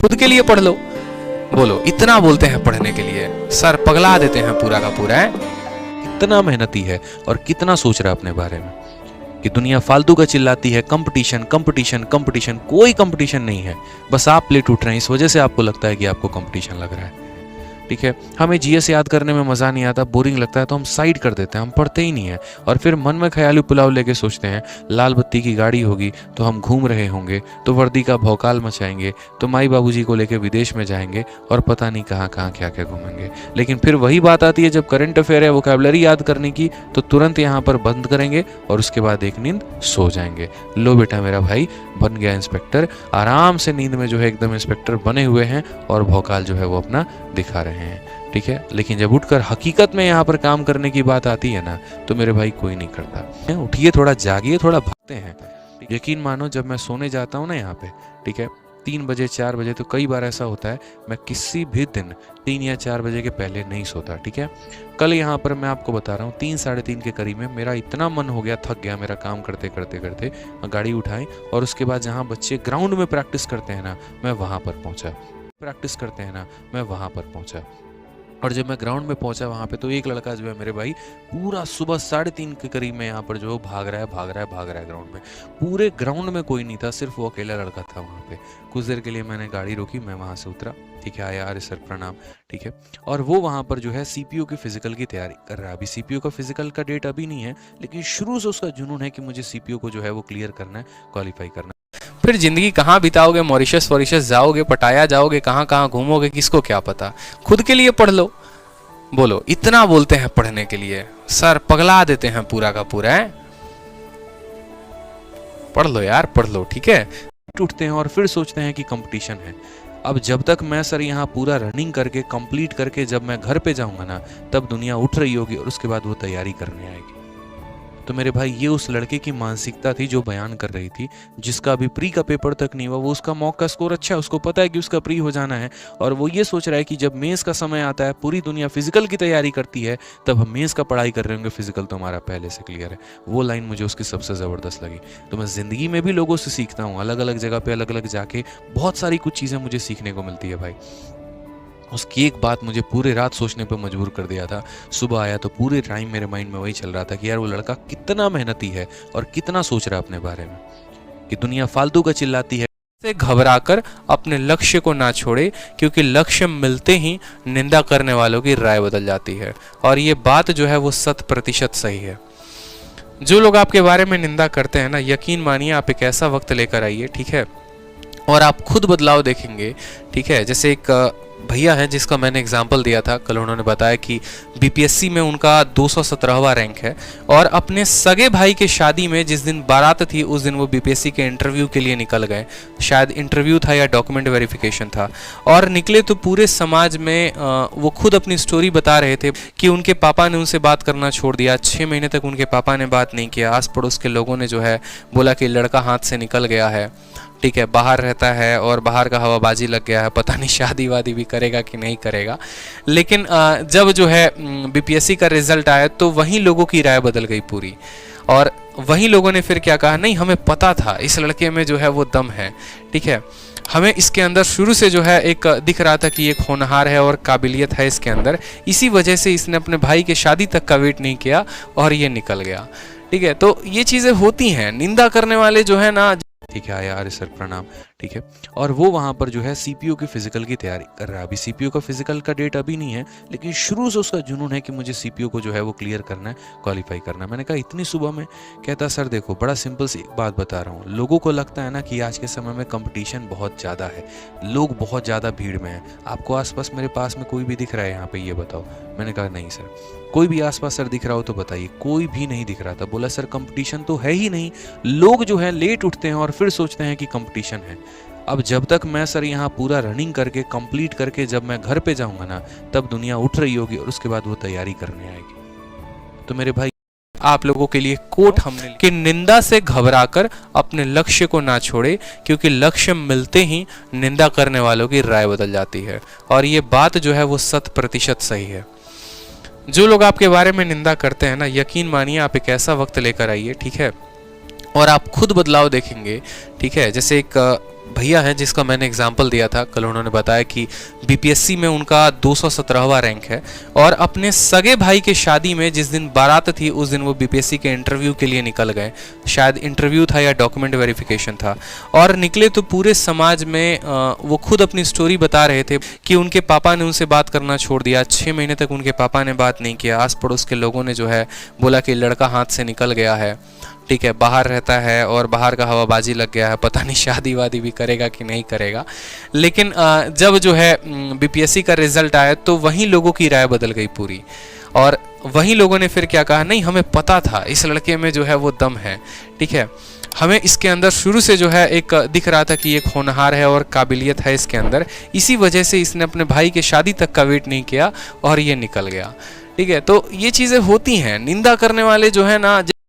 खुद के लिए पढ़ लो। बोलो, इतना बोलते हैं पढ़ने के लिए, सर पगला देते हैं पूरा का पूरा है। कितना मेहनती है और कितना सोच रहा है अपने बारे में कि दुनिया फालतू का चिल्लाती है कंपटीशन कंपटीशन कंपटीशन। कोई कंपटीशन नहीं है, बस आप प्लेट उठ रहे हैं, इस वजह से आपको लगता है कि आपको कंपटीशन लग रहा है। ठीक है, हमें जीएस याद करने में मज़ा नहीं आता, बोरिंग लगता है तो हम साइड कर देते हैं, हम पढ़ते ही नहीं है। और फिर मन में ख्याली पुलाव लेके सोचते हैं लाल बत्ती की गाड़ी होगी तो हम घूम रहे होंगे, तो वर्दी का भौकाल मचाएंगे, तो माई बाबूजी को लेके विदेश में जाएंगे और पता नहीं कहाँ कहाँ क्या क्या घूमेंगे। लेकिन फिर वही बात आती है जब करंट अफेयर है, वोकैबुलरी याद करने की, तो तुरंत यहाँ पर बंद करेंगे और उसके बाद एक नींद सो जाएंगे। लो बेटा मेरा भाई बन गया इंस्पेक्टर, आराम से नींद में जो है एकदम इंस्पेक्टर बने हुए हैं और भौकाल जो है वो अपना दिखा रहे हैं। ठीक है, लेकिन जब उठकर हकीकत में यहाँ पर काम करने की बात आती है ना, तो मेरे भाई कोई नहीं करता। उठिए, थोड़ा जागिए, थोड़ा भागते हैं। यकीन मानो जब मैं सोने जाता हूँ ना यहाँ पे, ठीक है, 3 बजे 4 बजे, तो कई बार ऐसा होता है मैं किसी भी दिन 3 या 4 बजे के पहले नहीं सोता। ठीक है, कल यहाँ पर मैं आपको बता रहा हूँ 3 साढ़े 3 के करीब में मेरा इतना मन हो गया, थक गया मेरा काम करते करते करते, गाड़ी उठाई और उसके बाद जहाँ बच्चे ग्राउंड में प्रैक्टिस करते हैं ना, मैं वहाँ पर पहुँचा। और जब मैं ग्राउंड में पहुंचा वहाँ पे, तो एक लड़का जो है मेरे भाई पूरा सुबह 3:30 के करीब में यहाँ पर जो भाग रहा है ग्राउंड में। पूरे ग्राउंड में कोई नहीं था, सिर्फ वो अकेला लड़का था वहाँ पे। कुछ देर के लिए मैंने गाड़ी रोकी, मैं वहाँ से उतरा। ठीक है, आया, अरे सर प्रणाम। ठीक है, और वो वहाँ पर जो है सीपीयू की फिजिकल की तैयारी कर रहा है। अभी सीपीयू का फिजिकल का डेट अभी नहीं है, लेकिन शुरू से उसका जुनून है कि मुझे सीपीयू को जो है वो क्लियर करना है, क्वालिफाई करना है। फिर जिंदगी कहाँ बिताओगे, मॉरिशस वॉरिशस जाओगे, पटाया जाओगे, कहाँ कहाँ घूमोगे, किसको क्या पता। खुद के लिए पढ़ लो। बोलो, इतना बोलते हैं पढ़ने के लिए, सर पगला देते हैं पूरा का पूरा है। पढ़ लो यार, पढ़ लो। ठीक है, उठते हैं और फिर सोचते हैं कि कंपटीशन है। अब जब तक मैं सर यहाँ पूरा रनिंग करके कंप्लीट करके जब मैं घर पे जाऊंगा ना, तब दुनिया उठ रही होगी और उसके बाद वो तैयारी करने आएगी। तो मेरे भाई ये उस लड़के की मानसिकता थी जो बयान कर रही थी, जिसका अभी प्री का पेपर तक नहीं हुआ, वो उसका मॉक का स्कोर अच्छा है, उसको पता है कि उसका प्री हो जाना है, और वो ये सोच रहा है कि जब मेंस का समय आता है, पूरी दुनिया फिजिकल की तैयारी करती है, तब हम मेंस का पढ़ाई कर रहे होंगे, फिजिकल तो हमारा पहले से क्लियर है। वो लाइन मुझे उसकी सबसे ज़बरदस्त लगी। तो मैं ज़िंदगी में भी लोगों से सीखता हूँ, अलग अलग जगह पर अलग अलग जाके बहुत सारी कुछ चीज़ें मुझे सीखने को मिलती है भाई। उसकी एक बात मुझे पूरे रात सोचने पर मजबूर कर दिया था। सुबह आया तो पूरे टाइम मेरे माइंड में वही चल रहा था कि यार वो लड़का कितना मेहनती है और कितना सोच रहा है अपने बारे में कि दुनिया फालतू का चिल्लाती है। से घबराकर अपने लक्ष्य को ना छोड़े, क्योंकि लक्ष्य मिलते ही निंदा करने वालों की राय बदल जाती है। और ये बात जो है वो 100% सही है। जो लोग आपके बारे में निंदा करते हैं ना, यकीन मानिए आप एक ऐसा वक्त लेकर आइए, ठीक है, और आप खुद बदलाव देखेंगे। ठीक है, जैसे एक भैया है जिसका मैंने एग्जाम्पल दिया था कल, उन्होंने बताया कि बीपीएससी में उनका 217वां रैंक है, और अपने सगे भाई के शादी में जिस दिन बारात थी उस दिन वो बीपीएससी के इंटरव्यू के लिए निकल गए। शायद इंटरव्यू था या डॉक्यूमेंट वेरिफिकेशन था, और निकले तो पूरे समाज में वो खुद अपनी स्टोरी बता रहे थे कि उनके पापा ने उनसे बात करना छोड़ दिया। 6 महीने तक उनके पापा ने बात नहीं किया। आस पड़ोस के लोगों ने जो है बोला कि लड़का हाथ से निकल गया है, ठीक है, बाहर रहता है और बाहर का हवाबाजी लग गया है, पता नहीं शादी वादी भी करेगा कि नहीं करेगा। लेकिन जब जो है बीपीएससी का रिजल्ट आया तो वहीं लोगों की राय बदल गई पूरी, और वहीं लोगों ने फिर क्या कहा, नहीं हमें पता था इस लड़के में जो है वो दम है। ठीक है, हमें इसके अंदर शुरू से जो है एक दिख रहा था कि एक होनहार है और काबिलियत है इसके अंदर, इसी वजह से इसने अपने भाई के शादी तक का वेट नहीं किया और ये निकल गया। ठीक है, तो ये चीज़ें होती हैं। निंदा करने वाले जो है ना, ठीक है, आया, अरे सर प्रणाम। ठीक है, और वो वहाँ पर जो है सीपीयू की फिजिकल की तैयारी कर रहा है। अभी सीपीयू का फिजिकल का डेट अभी नहीं है, लेकिन शुरू से उसका जुनून है कि मुझे सीपीयू को जो है वो क्लियर करना है, क्वालिफाई करना है। मैंने कहा इतनी सुबह में? कहता सर देखो बड़ा सिंपल सी एक बात बता रहा हूँ, लोगों को लगता है ना कि आज के समय में कंपटीशन बहुत ज़्यादा है, लोग बहुत ज़्यादा भीड़ में हैं। आपको आसपास मेरे पास में कोई भी दिख रहा है यहाँ पे, ये बताओ? मैंने कहा नहीं सर। कोई भी आसपास सर दिख रहा हो तो बताइए। कोई भी नहीं दिख रहा था। बोला सर कंपटीशन तो है ही नहीं, लोग जो है लेट उठते हैं और फिर सोचते हैं कि कंपटीशन है। अब जब तक मैं सर यहाँ पूरा रनिंग करके कंप्लीट करके जब मैं घर पे जाऊंगा ना, तब दुनिया उठ रही होगी और उसके बाद वो तैयारी करने आएगी। तो मेरे भाई आप लोगों के लिए कोट हमने कि निंदा से घबराकर अपने लक्ष्य को ना छोड़े, क्योंकि लक्ष्य मिलते ही निंदा करने वालों की राय बदल जाती है। और ये बात जो है वो 100% सही है। जो लोग आपके बारे में निंदा करते हैं ना, यकीन मानिए आप एक ऐसा वक्त लेकर आइए, ठीक है, और आप खुद बदलाव देखेंगे। ठीक है, जैसे एक भैया हैं जिसका मैंने एग्जाम्पल दिया था कल, उन्होंने बताया कि बीपीएससी में उनका 217वां रैंक है और अपने सगे भाई के शादी में जिस दिन बारात थी उस दिन वो बीपीएससी के इंटरव्यू के लिए निकल गए। शायद इंटरव्यू था या डॉक्यूमेंट वेरिफिकेशन था, और निकले तो पूरे समाज में वो खुद अपनी स्टोरी बता रहे थे कि उनके पापा ने उनसे बात करना छोड़ दिया। 6 महीने तक उनके पापा ने बात नहीं किया। आस पड़ोस के लोगों ने जो है बोला कि लड़का हाथ से निकल गया है, ठीक है, बाहर रहता है और बाहर का हवाबाजी लग गया है, पता नहीं शादी वादी भी करेगा कि नहीं करेगा। लेकिन जब जो है बीपीएससी का रिजल्ट आया तो वहीं लोगों की राय बदल गई पूरी, और वहीं लोगों ने फिर क्या कहा, नहीं हमें पता था इस लड़के में जो है वो दम है, ठीक है, हमें इसके अंदर शुरू से जो है एक दिख रहा था कि एक होनहार है और काबिलियत है इसके अंदर, इसी वजह से इसने अपने भाई के शादी तक का वेट नहीं किया और ये निकल गया। ठीक है, तो ये चीज़ें होती हैं। निंदा करने वाले जो है ना